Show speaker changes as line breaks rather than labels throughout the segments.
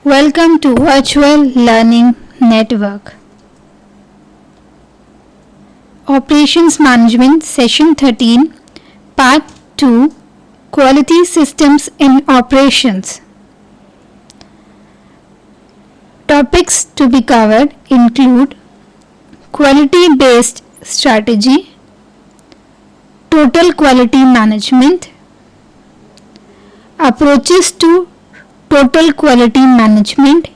Welcome to Virtual Learning Network. Operations Management Session 13 Part 2 Quality Systems in Operations. Topics to be covered include quality-based strategy, total quality management, approaches to total quality management,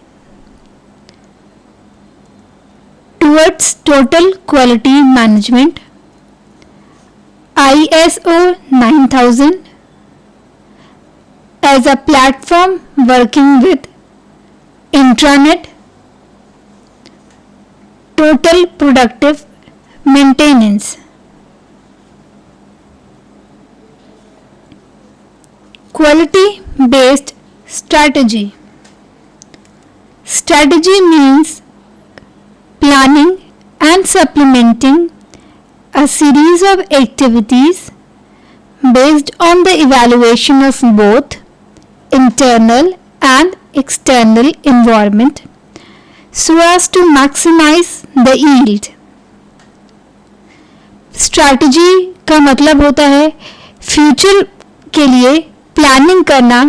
towards total quality management, ISO 9000 as a platform working with intranet, total productive maintenance. Quality based strategy. Strategy means planning and supplementing a series of activities based on the evaluation of both internal and external environment so as to maximize the yield. Strategy का मतलब होता है future के लिए planning करना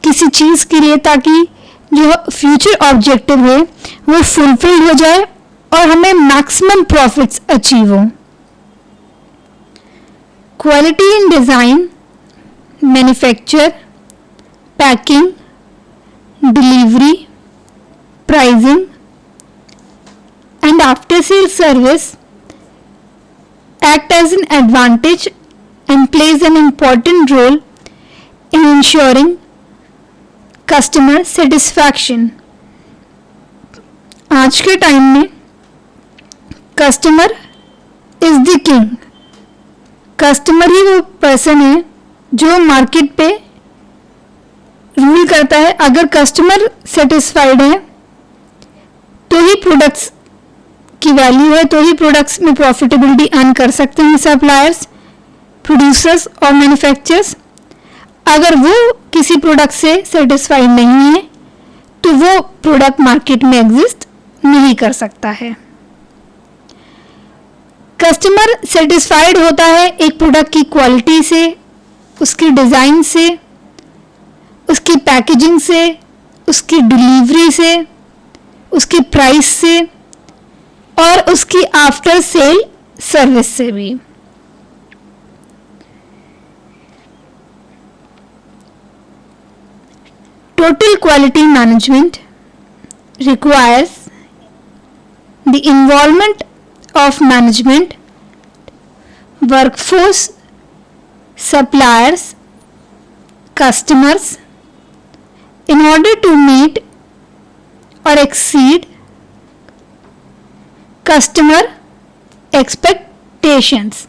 किसी चीज़ के लिए, ताकि जो फ्यूचर ऑब्जेक्टिव है वो फुलफिल हो जाए और हमें मैक्सिमम प्रॉफिट्स अचीव हो. Quality in design, manufacture, packing, delivery, pricing and after sales service act as an advantage and plays an important role in ensuring customer satisfaction. आज के टाइम में customer is the king. Customer ही वो person है जो market पे rule करता है. अगर कस्टमर सेटिस्फाइड है तो ही प्रोडक्ट्स की वैल्यू है, तो ही प्रोडक्ट्स में प्रॉफिटेबिलिटी अर्न कर सकते हैं सप्लायर्स, प्रोड्यूसर्स और मैन्युफैक्चरर्स. अगर वो किसी प्रोडक्ट से सेटिस्फाइड नहीं है तो वो प्रोडक्ट मार्केट में एग्जिस्ट नहीं कर सकता है. कस्टमर सेटिस्फाइड होता है एक प्रोडक्ट की क्वालिटी से, उसकी डिज़ाइन से, उसकी पैकेजिंग से, उसकी डिलीवरी से, उसकी प्राइस से और उसकी आफ्टर सेल सर्विस से भी. Total quality management requires the involvement of management, workforce, suppliers, customers in order to meet or exceed customer expectations.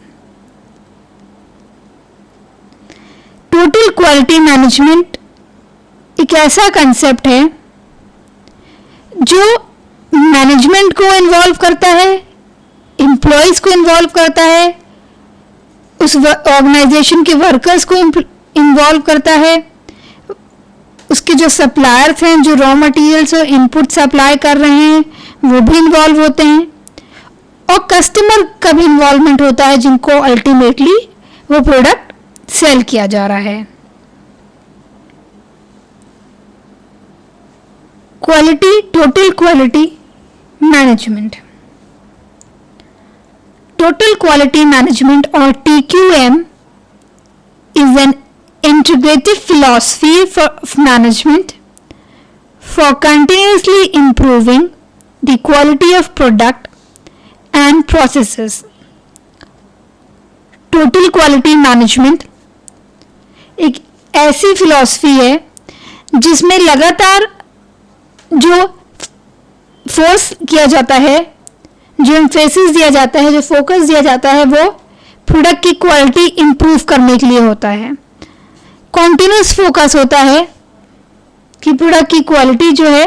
Total quality management एक ऐसा कंसेप्ट है जो मैनेजमेंट को इन्वॉल्व करता है, एम्प्लॉयज को इन्वॉल्व करता है, उस ऑर्गेनाइजेशन के वर्कर्स को इन्वॉल्व करता है, उसके जो सप्लायर्स हैं जो रॉ मटेरियल्स और इनपुट सप्लाई कर रहे हैं वो भी इन्वॉल्व होते हैं, और कस्टमर का भी इन्वॉल्वमेंट होता है जिनको अल्टीमेटली वो प्रोडक्ट सेल किया जा रहा है. Quality, total quality management. Total quality management or TQM is an integrative philosophy of management for continuously improving the quality of product and processes. Total quality management एक ऐसी फिलॉसफी है जिसमें लगातार जो फोर्स किया जाता है, जो एम्फेसिस दिया जाता है, जो फोकस दिया जाता है वो प्रोडक्ट की क्वालिटी इंप्रूव करने के लिए होता है. कॉन्टिन्यूस फोकस होता है कि प्रोडक्ट की क्वालिटी जो है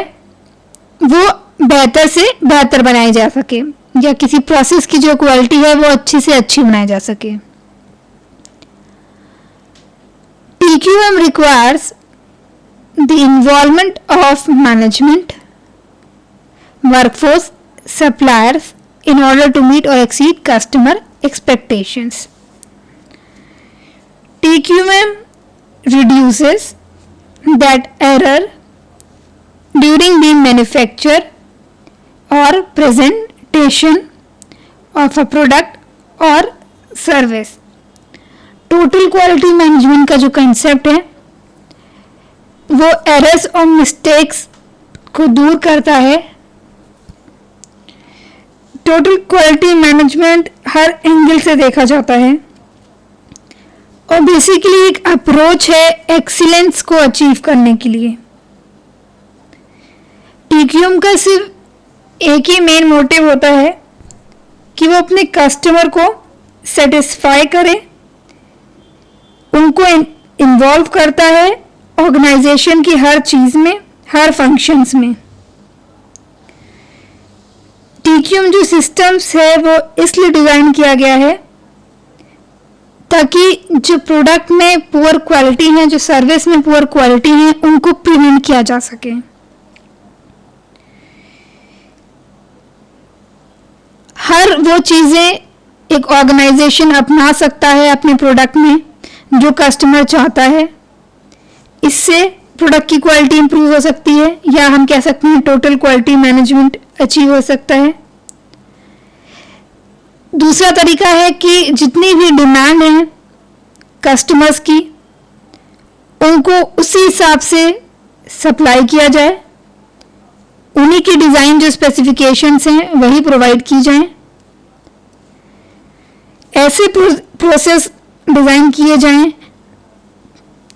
वो बेहतर से बेहतर बनाई जा सके, या किसी प्रोसेस की जो क्वालिटी है वो अच्छी से अच्छी बनाई जा सके. TQM requires the involvement of management, workforce, suppliers in order to meet or exceed customer expectations. TQM reduces that error during the manufacture or presentation of a product और सर्विस. टोटल क्वालिटी मैनेजमेंट का जो concept है वो errors और mistakes को दूर करता है. टोटल क्वालिटी मैनेजमेंट हर एंगल से देखा जाता है और बेसिकली एक अप्रोच है एक्सीलेंस को अचीव करने के लिए. टीक्यूएम का सिर्फ एक ही मेन मोटिव होता है कि वो अपने कस्टमर को सेटिस्फाई करे, उनको इन्वॉल्व करता है ऑर्गेनाइजेशन की हर चीज़ में, हर फंक्शंस में. टीक्यूएम जो सिस्टम्स है वो इसलिए डिज़ाइन किया गया है ताकि जो प्रोडक्ट में पुअर क्वालिटी है, जो सर्विस में पुअर क्वालिटी है, उनको प्रिवेंट किया जा सके. हर वो चीज़ें एक ऑर्गेनाइजेशन अपना सकता है अपने प्रोडक्ट में जो कस्टमर चाहता है. इससे प्रोडक्ट की क्वालिटी इंप्रूव हो सकती है या हम कह सकते हैं टोटल क्वालिटी मैनेजमेंट अचीव हो सकता है. दूसरा तरीका है कि जितनी भी डिमांड है कस्टमर्स की उनको उसी हिसाब से सप्लाई किया जाए, उन्हीं की डिज़ाइन जो स्पेसिफिकेशंस हैं वही प्रोवाइड की जाएं. ऐसे प्रोसेस डिज़ाइन किए जाएं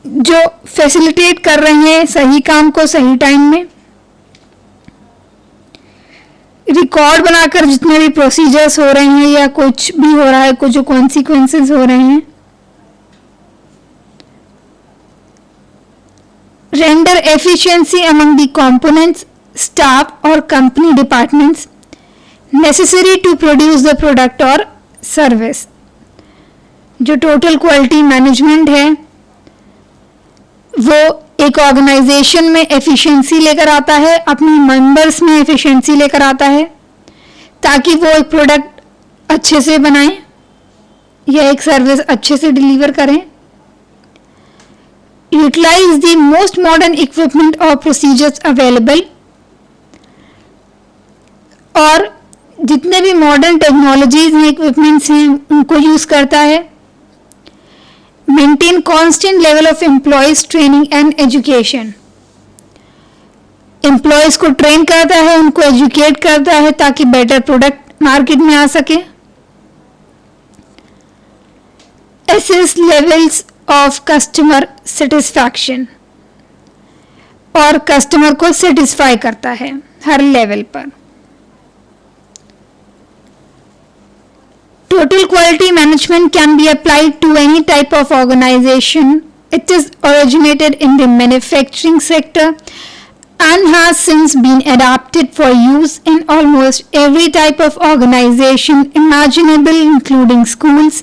जो फैसिलिटेट कर रहे हैं सही काम को सही टाइम में. रिकॉर्ड बनाकर जितने भी प्रोसीजर्स हो रहे हैं या कुछ भी हो रहा है, कुछ जो कॉन्सिक्वेंसेस हो रहे हैं, render efficiency among the components, staff और company departments necessary to produce the product और सर्विस. जो टोटल क्वालिटी मैनेजमेंट है वो एक ऑर्गेनाइजेशन में एफिशिएंसी लेकर आता है, अपने मेंबर्स में एफिशिएंसी लेकर आता है ताकि वो एक प्रोडक्ट अच्छे से बनाएं या एक सर्विस अच्छे से डिलीवर करें. Utilise the most modern equipment और प्रोसीजर्स अवेलेबल, और जितने भी मॉडर्न टेक्नोलॉजीज हैं, इक्विपमेंट्स हैं, उनको यूज़ करता है. Maintain constant level of employees training and education, employees को ट्रेन करता है, उनको एजुकेट करता है ताकि बेटर प्रोडक्ट मार्केट में आ सके. Assesses levels of customer satisfaction, और कस्टमर को सेटिस्फाई करता है हर लेवल पर. Total quality management can be applied to any type of organization. It is originated in the manufacturing sector and has since been adapted for use in almost every type of organization imaginable, including schools,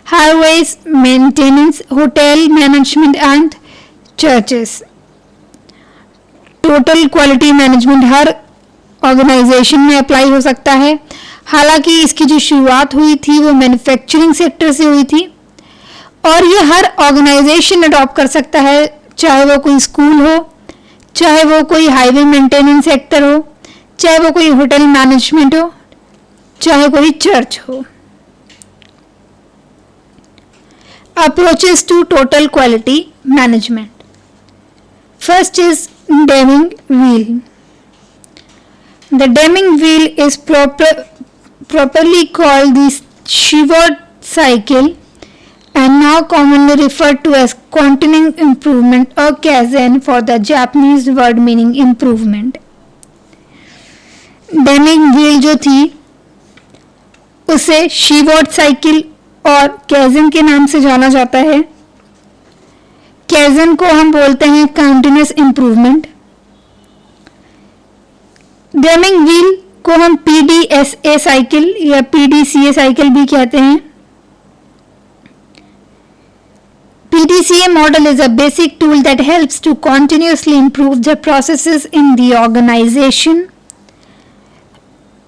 highways, maintenance, hotel management and churches. Total quality management her organisation में apply हो सकता है. हालांकि इसकी जो शुरुआत हुई थी वो मैन्युफैक्चरिंग सेक्टर से हुई थी और ये हर ऑर्गेनाइजेशन अडॉप्ट कर सकता है, चाहे वो कोई स्कूल हो, चाहे वो कोई हाईवे मेंटेनेंस सेक्टर हो, चाहे वो कोई होटल मैनेजमेंट हो, चाहे कोई चर्च हो. Approaches to total quality management. First is Deming wheel. The Deming wheel is properly called the Shewhart cycle and now commonly referred to as continuing improvement or Kaizen for the Japanese word meaning improvement. Deming wheel जो थी उसे Shewhart cycle और Kaizen के नाम से जाना जाता है. Kaizen को हम बोलते हैं continuous improvement. डेमिंग व्हील को हम PDSA साइकिल या PDCA साइकिल भी कहते हैं. PDCA model is a basic tool that helps to continuously improve the processes in the organization.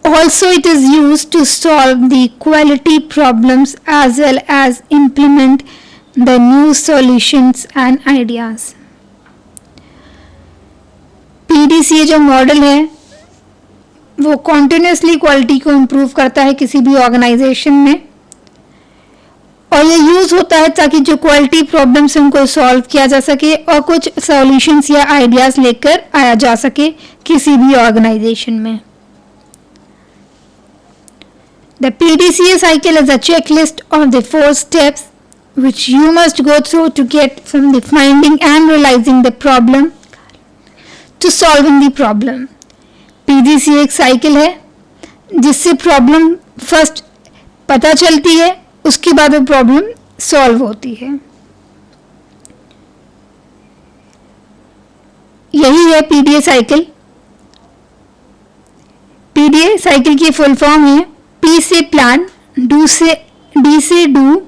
Also, it is used to solve the quality problems as well as implement the new solutions and ideas. PDCA जो model है वो continuously quality को improve करता है किसी भी organisation में, और ये यूज़ होता है ताकि जो क्वालिटी प्रॉब्लम्स हैं उनको सॉल्व किया जा सके और कुछ सॉल्यूशंस या आइडियाज़ लेकर आया जा सके किसी भी ऑर्गेनाइजेशन में. The PDCA cycle is a checklist of the 4 steps which you must go through to get from the finding and realizing the problem to solving the problem. PDCA एक cycle है जिससे प्रॉब्लम फर्स्ट पता चलती है, उसके बाद वो problem solve होती है. यही है PDA साइकिल. PDA साइकिल की फुल फॉर्म है P से प्लान, D से do,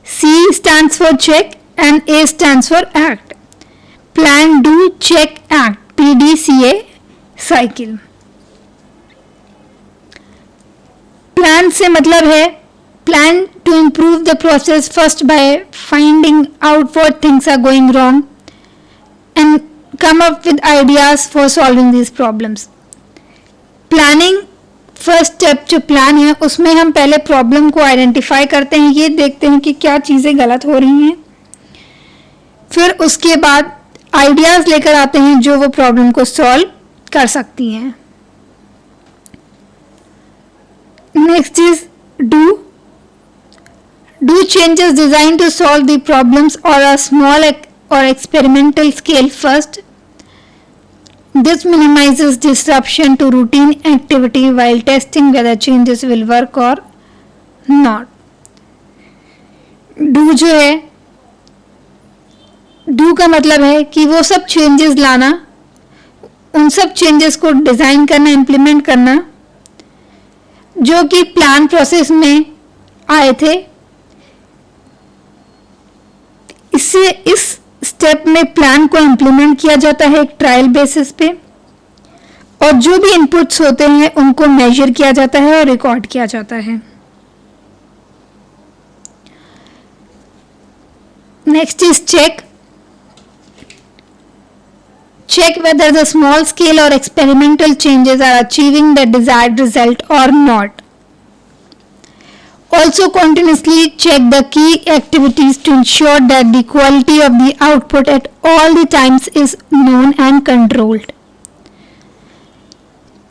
C stands for check and A stands for act. Plan, do, check, act. PDCA cycle. Plan से मतलब है plan to improve the process first by finding out what things are going wrong and come up with ideas for solving these problems. Planning first step जो plan है उसमें हम पहले problem को identify करते हैं, ये देखते हैं कि क्या चीज़ें गलत हो रही हैं, फिर उसके बाद आइडियाज़ लेकर आते हैं जो वो प्रॉब्लम को सॉल्व कर सकती हैं. Next is do. Do changes designed to solve the problems or a small or experimental scale first. This minimizes disruption to routine activity while testing whether changes will work or not. Do जो है, do का मतलब है कि वो सब changes लाना, उन सब चेंजेस को डिज़ाइन करना, इम्प्लीमेंट करना जो कि प्लान प्रोसेस में आए थे. इससे इस स्टेप में प्लान को इम्प्लीमेंट किया जाता है एक ट्रायल बेसिस पे, और जो भी इनपुट्स होते हैं उनको मेजर किया जाता है और रिकॉर्ड किया जाता है. Next is check. Check whether the small scale or experimental changes are achieving the desired result or not. Also continuously check the key activities to ensure that the quality of the output at all the times is known and controlled.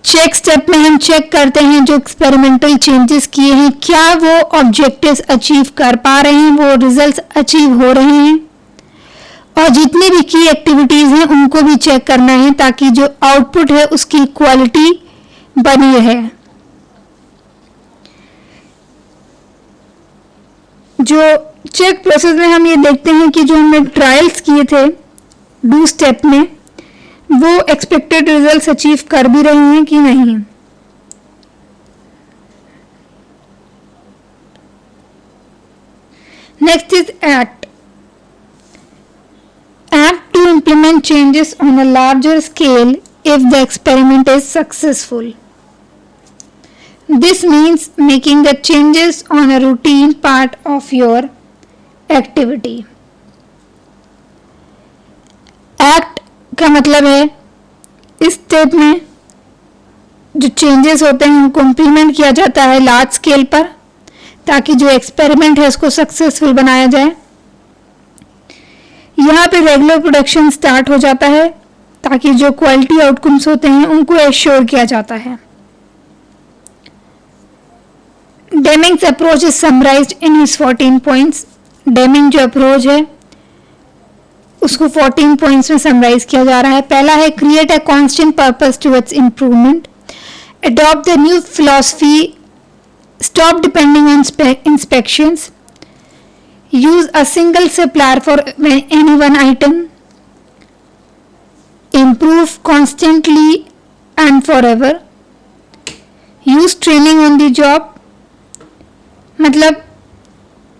Check step में हम check करते हैं जो experimental changes किए हैं क्या वो objectives achieve कर पा रहे हैं, वो रिजल्ट्स अचीव हो रहे हैं, और जितनी भी की एक्टिविटीज हैं उनको भी चेक करना है ताकि जो आउटपुट है उसकी क्वालिटी बनी रहे. जो चेक प्रोसेस में हम ये देखते हैं कि जो हमने ट्रायल्स किए थे डू स्टेप में वो एक्सपेक्टेड रिजल्ट्स अचीव कर भी रहे हैं कि नहीं. Next is act. Act to implement changes on a larger scale if the experiment is successful. This means making the changes on a routine part of your activity. Act का मतलब है इस स्टेप में जो चेंजेस होते हैं उनको implement किया जाता है लार्ज स्केल पर ताकि जो एक्सपेरिमेंट है उसको सक्सेसफुल बनाया जाए. यहाँ पे रेगुलर प्रोडक्शन स्टार्ट हो जाता है ताकि जो क्वालिटी आउटकम्स होते हैं उनको एश्योर किया जाता है. Deming's approach is summarized in his 14 points. Deming जो अप्रोच है उसको 14 पॉइंट्स में समराइज किया जा रहा है. पहला है create a constant purpose towards improvement, adopt the new philosophy, stop depending on inspections, use a single supplier for any one item, improve constantly and forever, use training on the job. मतलब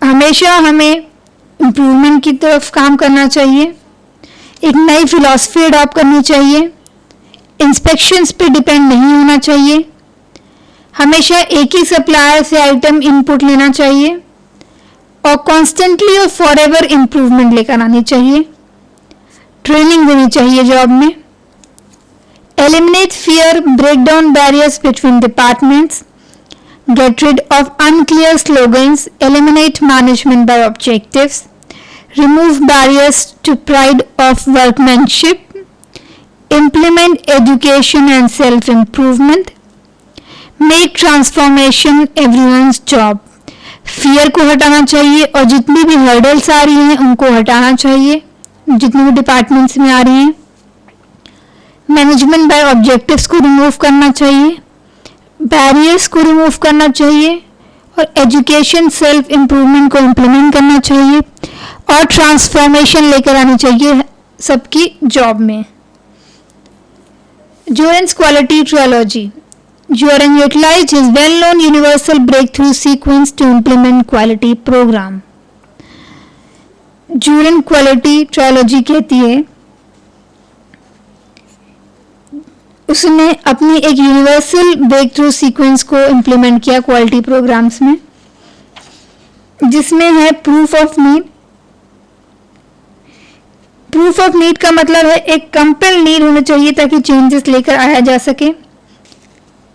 हमेशा हमें improvement की तरफ काम करना चाहिए, एक नई फिलॉसफी अडॉप्ट करनी चाहिए, इंस्पेक्शंस पे डिपेंड नहीं होना चाहिए, हमेशा एक ही सप्लायर से आइटम इनपुट लेना चाहिए और कॉन्स्टेंटली और फॉरएवर इम्प्रूवमेंट लेकर आनी चाहिए, ट्रेनिंग देनी चाहिए जॉब में। Eliminate fear, break down barriers between departments, get rid of unclear slogans, eliminate management by objectives, remove barriers to pride of workmanship, implement education and self-improvement, make transformation everyone's job. Fear को हटाना चाहिए और जितनी भी hurdles आ रही हैं उनको हटाना चाहिए, जितनी भी डिपार्टमेंट्स में आ रही हैं। मैनेजमेंट बाय ऑब्जेक्टिव्स को रिमूव करना चाहिए, बैरियर्स को रिमूव करना चाहिए और एजुकेशन सेल्फ इम्प्रूवमेंट को इम्प्लीमेंट करना चाहिए और ट्रांसफॉर्मेशन लेकर आनी चाहिए सबकी जॉब में। Joran's quality trilogy. Joran utilized his well-known universal breakthrough sequence to implement quality program. Joran quality trilogy कहती है, उसने अपनी एक यूनिवर्सल ब्रेक थ्रू सीक्वेंस को इम्प्लीमेंट किया क्वालिटी प्रोग्राम्स में, जिसमें है proof of need. Proof of need का मतलब है एक कंपेल नीड होना चाहिए ताकि चेंजेस लेकर आया जा सके।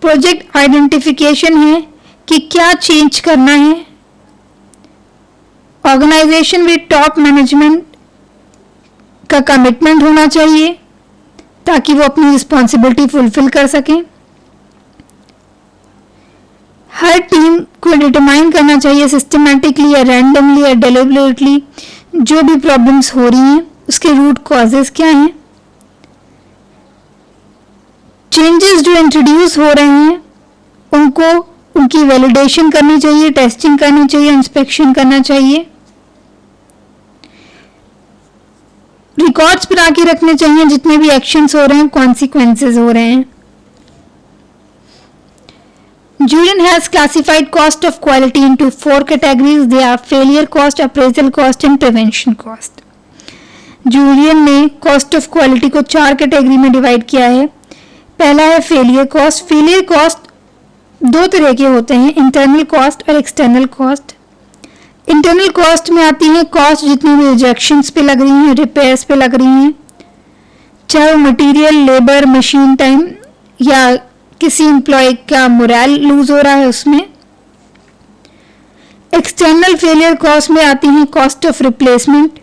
प्रोजेक्ट आइडेंटिफिकेशन है कि क्या चेंज करना है। ऑर्गेनाइजेशन विद टॉप मैनेजमेंट का कमिटमेंट होना चाहिए ताकि वो अपनी रिस्पॉन्सिबिलिटी फुलफिल कर सकें। हर टीम को डिटरमाइन करना चाहिए सिस्टमैटिकली या रैंडमली या डेलिबरेटली जो भी प्रॉब्लम्स हो रही हैं उसके रूट कॉजेस क्या हैं। चेंजेस जो इंट्रोड्यूस हो रहे हैं उनको उनकी वैलिडेशन करनी चाहिए, टेस्टिंग करनी चाहिए, इंस्पेक्शन करना चाहिए। रिकॉर्ड्स बना के रखने चाहिए जितने भी एक्शंस हो रहे हैं, कॉन्सिक्वेंसेस हो रहे हैं। Joran has classified cost of quality into 4 categories. They are failure cost, appraisal cost and prevention cost. Joran ने कॉस्ट ऑफ क्वालिटी को 4 कैटेगरी में डिवाइड किया है। पहला है फेलियर कॉस्ट। फेलियर कॉस्ट 2 तरह के होते हैं, इंटरनल कॉस्ट और एक्सटर्नल कॉस्ट। इंटरनल कॉस्ट में आती है कॉस्ट जितनी भी रिजेक्शंस पे लग रही हैं, रिपेयर्स पे लग रही हैं, चाहे वो मटेरियल, लेबर, मशीन टाइम या किसी एम्प्लॉय का मोरल लूज हो रहा है उसमें। एक्सटर्नल फेलियर कॉस्ट में आती हैं कॉस्ट ऑफ रिप्लेसमेंट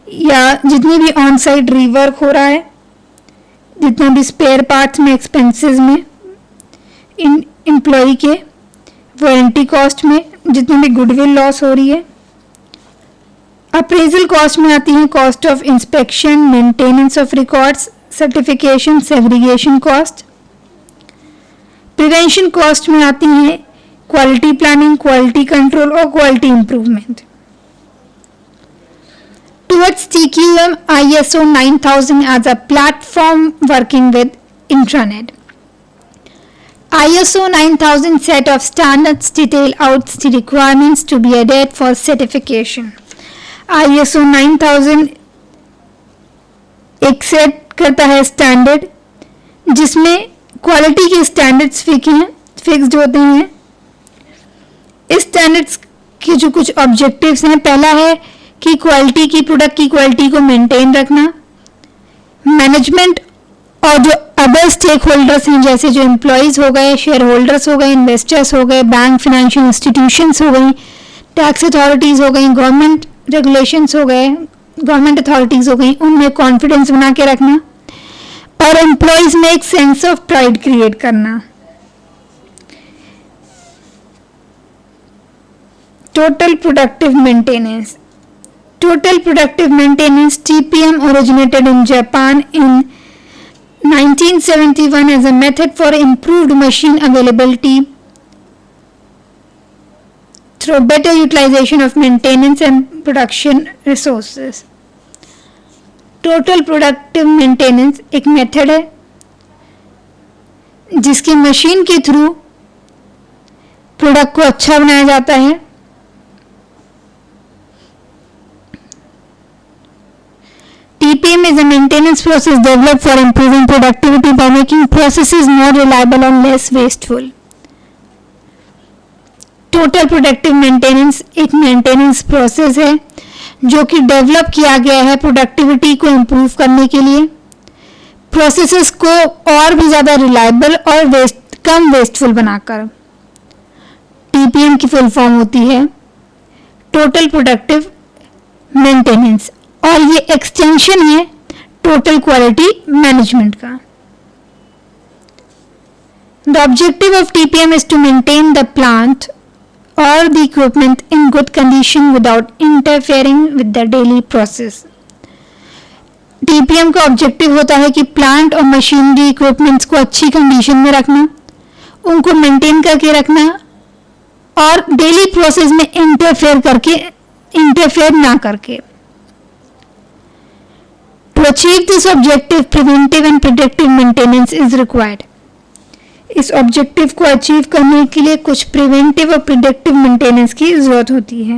या जितनी भी ऑन साइट रीवर्क हो रहा है, जितना भी स्पेयर पार्ट्स में एक्सपेंसेस में एम्प्लॉय के, वारंटी कॉस्ट में जितनी भी गुडविल लॉस हो रही है। अप्रेजल कॉस्ट में आती है cost of inspection, maintenance of records, certification, segregation cost. Prevention cost में आती है क्वालिटी प्लानिंग, क्वालिटी कंट्रोल और quality improvement. Towards TQM, ISO 9000 as a platform working with intranet. ISO 9000 set of standards detail out the requirements to be adhered for certification. ISO 9000 एक set करता है standard जिसमें quality के standards fixed होते हैं। इस standards के जो कुछ ऑब्जेक्टिव्स हैं, पहला है कि क्वालिटी की, प्रोडक्ट की क्वालिटी को मेंटेन रखना। मैनेजमेंट और जो अदर स्टेक होल्डर्स हैं जैसे जो एम्प्लॉयज़ हो गए, शेयर होल्डर्स हो गए, इन्वेस्टर्स हो गए, बैंक फाइनेंशियल इंस्टीट्यूशंस हो गई, टैक्स अथॉरिटीज़ हो गई, गवर्नमेंट रेगुलेशंस हो गए, गवर्नमेंट अथॉरिटीज़ हो गई, उनमें कॉन्फिडेंस बना के रखना और एम्प्लॉयज़ में एक सेंस ऑफ प्राइड क्रिएट करना। Total productive maintenance. Total Productive Maintenance (TPM) originated in Japan in 1971 as a method for improved machine availability through better utilization of maintenance and production resources. Total Productive Maintenance एक method है जिसकी machine के through product को अच्छा बनाया जाता है TPM is a maintenance process developed for improving productivity by making processes more reliable and less wasteful. Total productive maintenance एक मेंटेनेंस प्रोसेस है जो कि डेवलप किया गया है प्रोडक्टिविटी को इम्प्रूव करने के लिए, प्रोसेसेस को और भी ज़्यादा रिलायबल और कम वेस्टफुल बनाकर। टीपीएम की फुल फॉर्म होती है टोटल प्रोडक्टिव मेंटेनेंस और ये एक्सटेंशन है टोटल क्वालिटी मैनेजमेंट का। The objective of TPM is to maintain the plant or the equipment in good condition without interfering with the daily process. TPM का objective होता है कि प्लांट और machinery equipments को अच्छी कंडीशन में रखना, उनको मेंटेन करके रखना और डेली प्रोसेस में इंटरफेयर ना करके। To achieve this objective, preventive and predictive maintenance is required. इस ऑब्जेक्टिव को अचीव करने के लिए कुछ प्रिवेंटिव और प्रिडिक्टिव मेंटेनेंस की जरूरत होती है।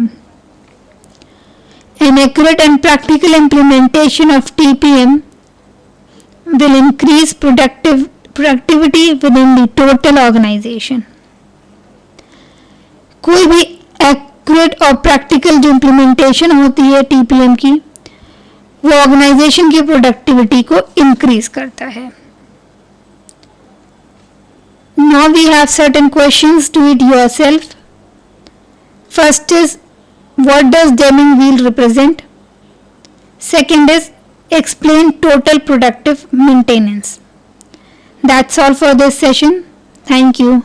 An accurate and practical implementation of TPM will increase productivity within the total organization. कोई भी एक्यूरेट और प्रैक्टिकल जो इम्प्लीमेंटेशन होती है TPM की, वो ऑर्गेनाइजेशन की प्रोडक्टिविटी को इंक्रीज करता है। Now we have certain questions to it yourself. First is, what does Deming wheel represent? Second is, explain total productive maintenance. That's all for this session. Thank you.